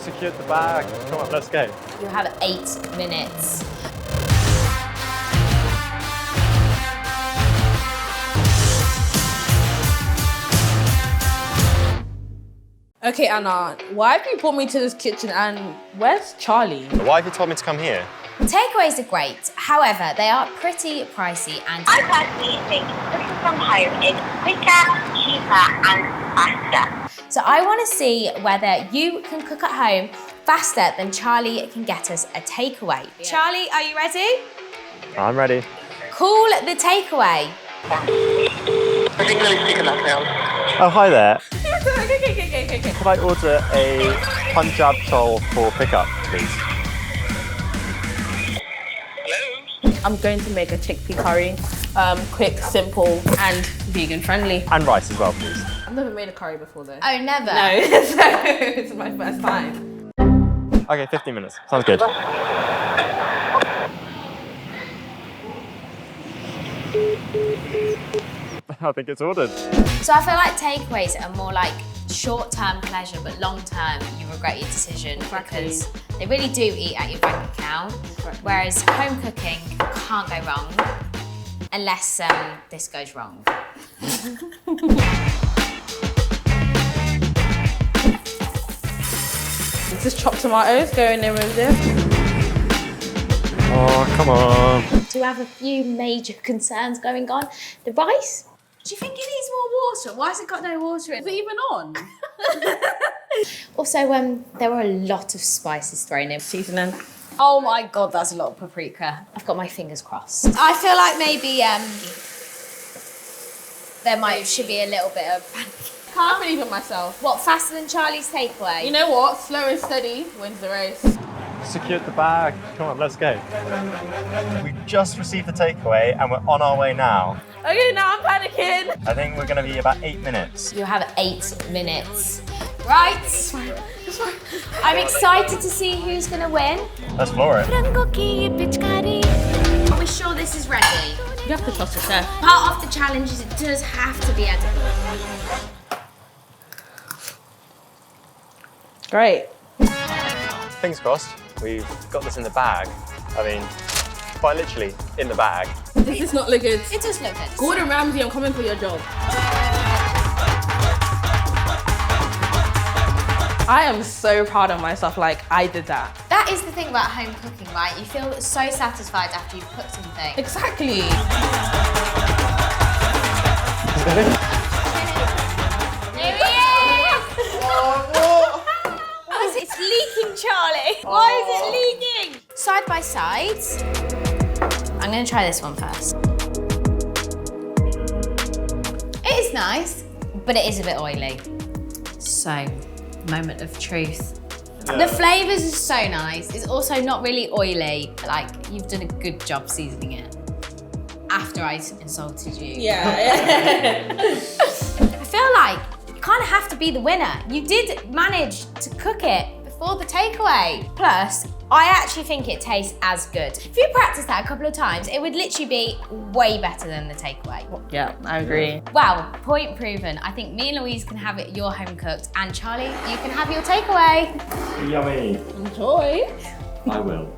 secured the bag. Come on, let's go. You have 8 minutes. Okay, Anna, why have you brought me to this kitchen and where's Charlie? Why have you told me to come here? Takeaways are great, however, they are pretty pricey and... I personally think cooking from home is quicker, cheaper and faster. So I want to see whether you can cook at home faster than Charlie can get us a takeaway. Yeah. Charlie, are you ready? I'm ready. Call the takeaway. Oh, hi there. Okay. Could I order a Punjab chol for pickup, please? I'm going to make a chickpea curry. Quick, simple, and vegan friendly. And rice as well, please. I've never made a curry before though. Oh, never? No, so it's my first time. Okay, 15 minutes. Sounds good. I think it's ordered. So I feel like takeaways are more like short-term pleasure, but long-term you regret your decision because they really do eat at your bank account. Whereas home cooking can't go wrong unless this goes wrong. Just chopped tomatoes, go in there with this. Oh, come on. Do have a few major concerns going on. The rice, do you think it needs more water? Why has it got no water in it? Is it even on? Also, there were a lot of spices thrown in. Seasoning. Oh my God, that's a lot of paprika. I've got my fingers crossed. I feel like maybe there should be a little bit of panic. Can't believe it myself. What, faster than Charlie's takeaway? You know what? Slow and steady wins the race. Secured the bag. Come on, let's go. We just received the takeaway and we're on our way now. Okay, now I'm panicking. I think we're going to be about 8 minutes. You have 8 minutes. Right. It's fine. I'm excited to see who's going to win. Let's floor it. Are we sure this is ready? You have to trust the chef. Part of the challenge is it does have to be edible. Great. Fingers crossed. We've got this in the bag. I mean, quite literally in the bag. Does this not look good? It does look good. Gordon Ramsay, I'm coming for your job. I am so proud of myself, like I did that. That is the thing about home cooking, right? You feel so satisfied after you've cooked something. Exactly. Here he is! Oh, it's leaking, Charlie. Why is it leaking? Side by side. I'm gonna try this one first. It is nice, but it is a bit oily. So, moment of truth. Yeah. The flavours are so nice. It's also not really oily. Like, you've done a good job seasoning it. After I insulted you. Yeah. I feel like you kind of have to be the winner. You did manage to cook it before the takeaway. Plus, I actually think it tastes as good. If you practice that a couple of times, it would literally be way better than the takeaway. Yeah, I agree. Well, point proven. I think me and Louise can have it your home cooked, and Charlie, you can have your takeaway. Yummy. Enjoy. I will.